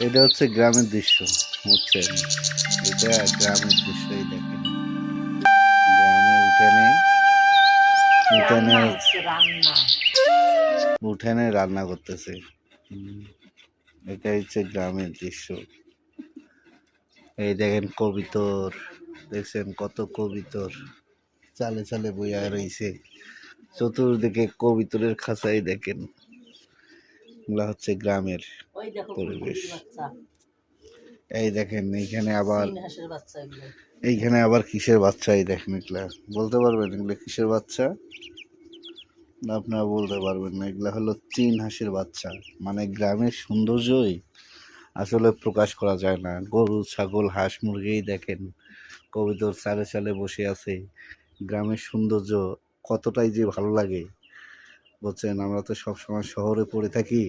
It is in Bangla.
এটা হচ্ছে গ্রামের দৃশ্য, বুঝছেন? এটা গ্রামের দৃশ্যই দেখেন। গ্রামে উঠানে উঠানে রান্না করতেছে। এটা হচ্ছে গ্রামের দৃশ্য। এই দেখেন কবিতর, দেখছেন কত কবিতর চালে চালে বইয়া রইছে। চতুর্দিকে কবিতরের খাঁচাই দেখেন। এগুলা হচ্ছে গ্রামের পরিবেশ। এই দেখেন এইখানে আবার কিসের বাচ্চা, এই দেখেন এগুলা বলতে পারবেন এগুলো কিসের বাচ্চা? না আপনারা বলতে পারবেন না, এগুলা হলো চীন হাঁসের বাচ্চা। মানে গ্রামের সৌন্দর্যই আসলে প্রকাশ করা যায় না। গরু ছাগল হাঁস মুরগি দেখেন কবিতর চালে চালে বসে আছে। গ্রামের সৌন্দর্য কতটাই যে ভালো লাগে, বুঝছেন? আমরা তো সবসময় শহরে পড়ে থাকি।